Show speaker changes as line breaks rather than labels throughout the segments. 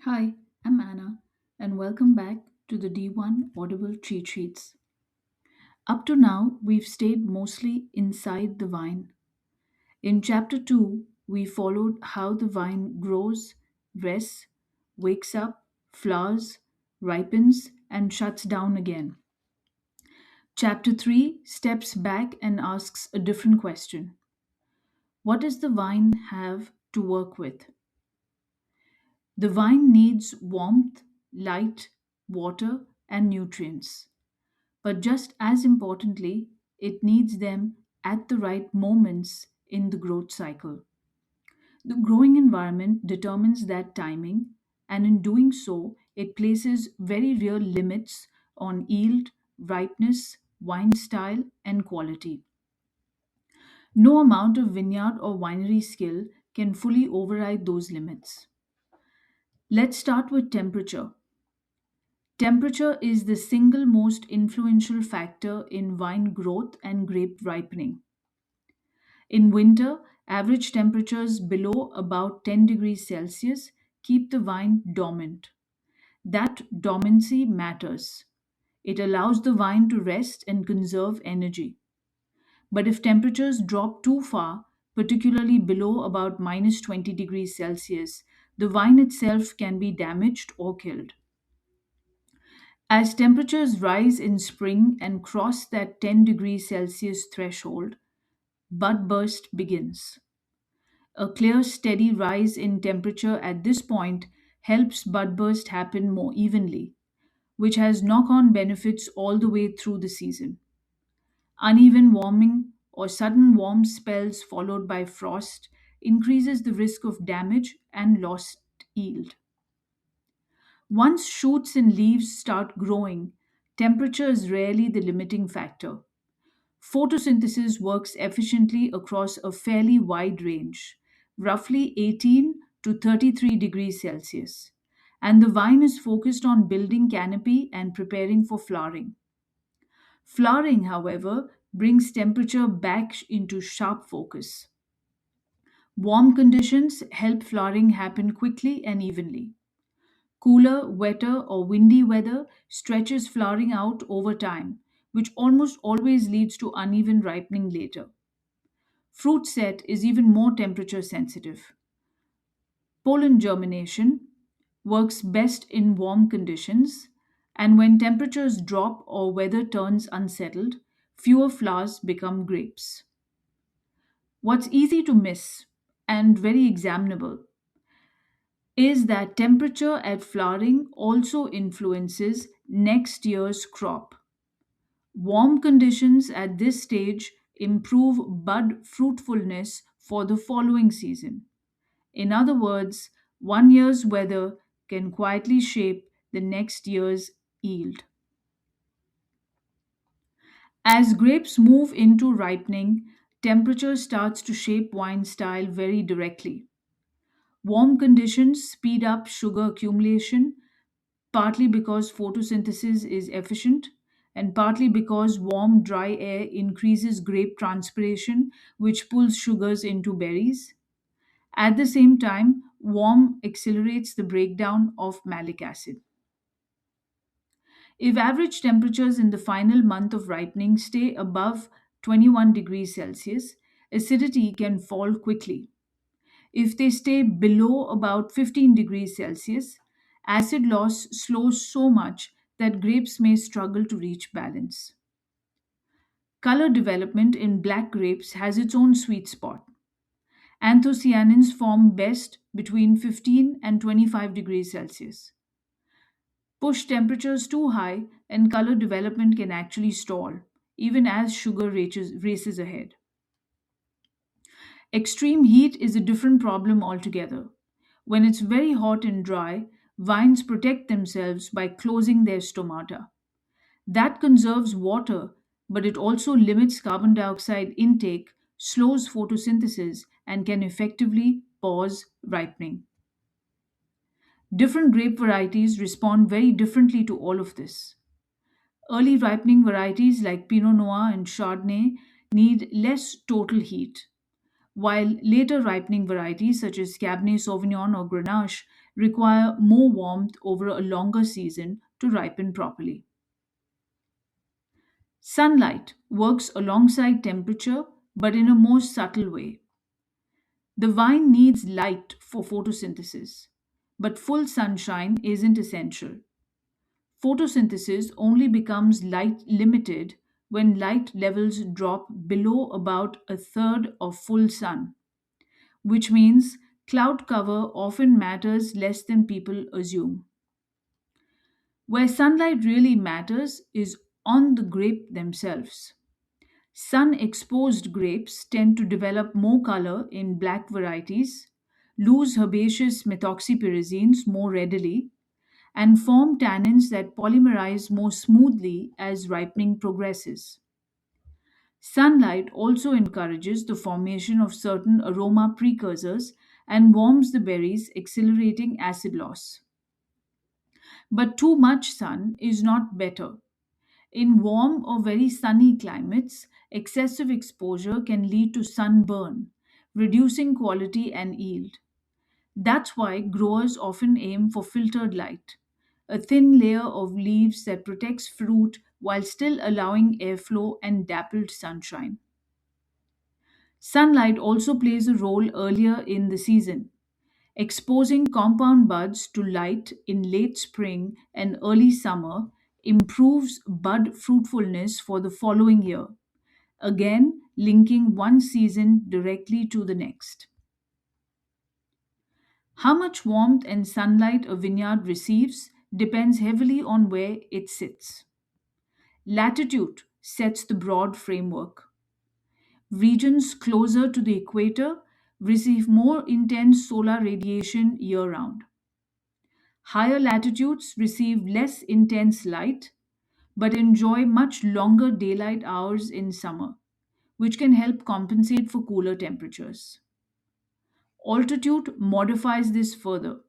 Hi, I'm Anna, and welcome back to the D1 Audible Cheat Sheets. Up to now, we've stayed mostly inside the vine. In Chapter 2, we followed how the vine grows, rests, wakes up, flowers, ripens, and shuts down again. Chapter 3 steps back and asks a different question. What does the vine have to work with? The vine needs warmth, light, water, and nutrients. But just as importantly, it needs them at the right moments in the growth cycle. The growing environment determines that timing, and in doing so, it places very real limits on yield, ripeness, wine style, and quality. No amount of vineyard or winery skill can fully override those limits. Let's start with temperature. Temperature is the single most influential factor in wine growth and grape ripening. In winter, average temperatures below about 10 degrees Celsius keep the vine dormant. That dormancy matters. It allows the vine to rest and conserve energy. But if temperatures drop too far, particularly below about minus 20 degrees Celsius, the vine itself can be damaged or killed. As temperatures rise in spring and cross that 10 degrees Celsius threshold, bud burst begins. A clear, steady rise in temperature at this point helps bud burst happen more evenly, which has knock on benefits all the way through the season. Uneven warming or sudden warm spells followed by frost increases the risk of damage and lost yield. Once shoots and leaves start growing, temperature is rarely the limiting factor. Photosynthesis works efficiently across a fairly wide range, roughly 18 to 33 degrees Celsius, and the vine is focused on building canopy and preparing for flowering. Flowering, however, brings temperature back into sharp focus. Warm conditions help flowering happen quickly and evenly. Cooler, wetter, or windy weather stretches flowering out over time, which almost always leads to uneven ripening later. Fruit set is even more temperature sensitive. Pollen germination works best in warm conditions, and when temperatures drop or weather turns unsettled, fewer flowers become grapes. What's easy to miss and very examinable is that temperature at flowering also influences next year's crop. Warm conditions at this stage improve bud fruitfulness for the following season. In other words, one year's weather can quietly shape the next year's yield. As grapes move into ripening, temperature starts to shape wine style very directly. Warm conditions speed up sugar accumulation, partly because photosynthesis is efficient, and partly because warm, dry air increases grape transpiration, which pulls sugars into berries. At the same time, warm accelerates the breakdown of malic acid. If average temperatures in the final month of ripening stay above 21 degrees Celsius, acidity can fall quickly. If they stay below about 15 degrees Celsius, acid loss slows so much that grapes may struggle to reach balance. Color development in black grapes has its own sweet spot. Anthocyanins form best between 15 and 25 degrees Celsius. Push temperatures too high, and color development can actually stall, even as sugar races ahead. Extreme heat is a different problem altogether. When it's very hot and dry, vines protect themselves by closing their stomata. That conserves water, but it also limits carbon dioxide intake, slows photosynthesis, and can effectively pause ripening. Different grape varieties respond very differently to all of this. Early ripening varieties like Pinot Noir and Chardonnay need less total heat, while later ripening varieties such as Cabernet Sauvignon or Grenache require more warmth over a longer season to ripen properly. Sunlight works alongside temperature but in a more subtle way. The vine needs light for photosynthesis, but full sunshine isn't essential. Photosynthesis only becomes light limited when light levels drop below about a third of full sun, which means cloud cover often matters less than people assume. Where sunlight really matters is on the grape themselves. Sun exposed grapes tend to develop more color in black varieties, lose herbaceous methoxypyrazines more readily, and form tannins that polymerize more smoothly as ripening progresses. Sunlight also encourages the formation of certain aroma precursors and warms the berries, accelerating acid loss. But too much sun is not better. In warm or very sunny climates, excessive exposure can lead to sunburn, reducing quality and yield. That's why growers often aim for filtered light, a thin layer of leaves that protects fruit while still allowing airflow and dappled sunshine. Sunlight also plays a role earlier in the season. Exposing compound buds to light in late spring and early summer improves bud fruitfulness for the following year, again linking one season directly to the next. How much warmth and sunlight a vineyard receives depends heavily on where it sits. Latitude sets the broad framework. Regions closer to the equator receive more intense solar radiation year round. Higher latitudes receive less intense light but enjoy much longer daylight hours in summer, which can help compensate for cooler temperatures. Altitude modifies this further.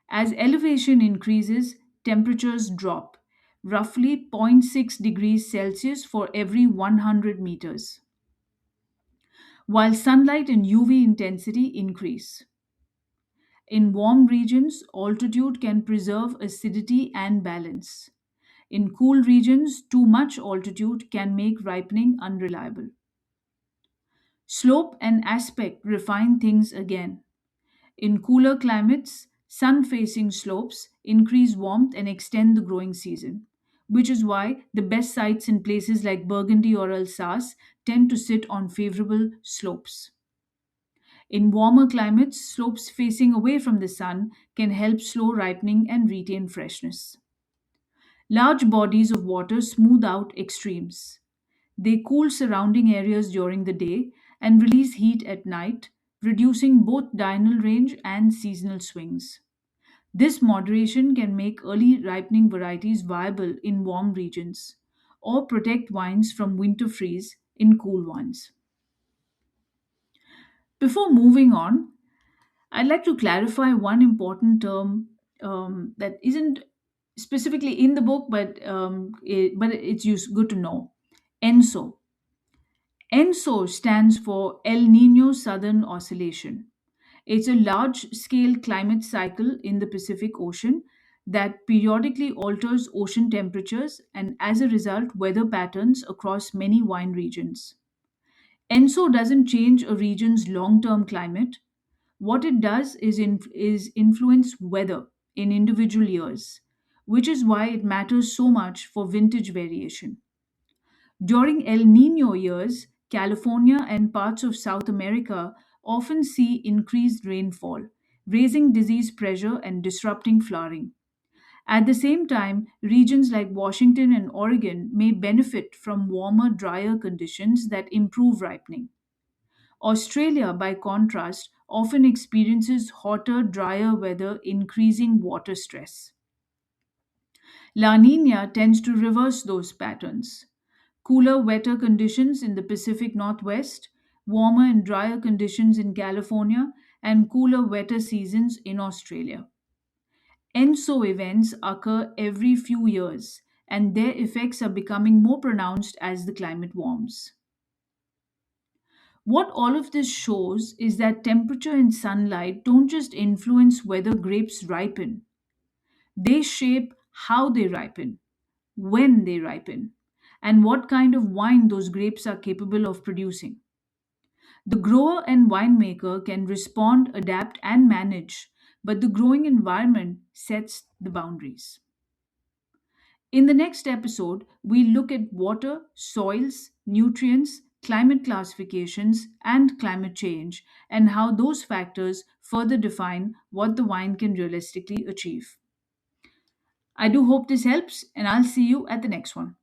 As elevation increases, temperatures drop, roughly zero point 0.6 degrees Celsius for every 100 meters, while sunlight and UV intensity increase. In warm regions, altitude can preserve acidity and balance. In cool regions, too much altitude can make ripening unreliable. Slope and aspect refine things again. In cooler climates, sun facing slopes increase warmth and extend the growing season, which is why the best sites in places like Burgundy or Alsace tend to sit on favorable slopes. In warmer climates, slopes facing away from the sun can help slow ripening and retain freshness. Large bodies of water smooth out extremes. They cool surrounding areas during the day and release heat at night, reducing both diurnal range and seasonal swings. This moderation can make early ripening varieties viable in warm regions or protect wines from winter freeze in cool ones. Before moving on, I'd like to clarify one important term that isn't specifically in the book, but it's good to know. ENSO. ENSO stands for El Nino Southern Oscillation. It's a large scale climate cycle in the Pacific Ocean that periodically alters ocean temperatures and, as a result, weather patterns across many wine regions. ENSO doesn't change a region's long term climate. What it does is influence weather in individual years, which is why it matters so much for vintage variation. During El Nino years, California and parts of South America often see increased rainfall, raising disease pressure and disrupting flowering. At the same time, regions like Washington and Oregon may benefit from warmer, drier conditions that improve ripening. Australia, by contrast, often experiences hotter, drier weather, increasing water stress. La Nina tends to reverse those patterns. Cooler, wetter conditions in the Pacific Northwest, warmer and drier conditions in California, and cooler, wetter seasons in Australia. ENSO events occur every few years, and their effects are becoming more pronounced as the climate warms. What all of this shows is that temperature and sunlight don't just influence whether grapes ripen, they shape how they ripen, when they ripen, and what kind of wine those grapes are capable of producing. The grower and winemaker can respond, adapt, and manage, but the growing environment sets the boundaries. In the next episode, we look at water, soils, nutrients, climate classifications, and climate change, and how those factors further define what the wine can realistically achieve. I do hope this helps, and I'll see you at the next one.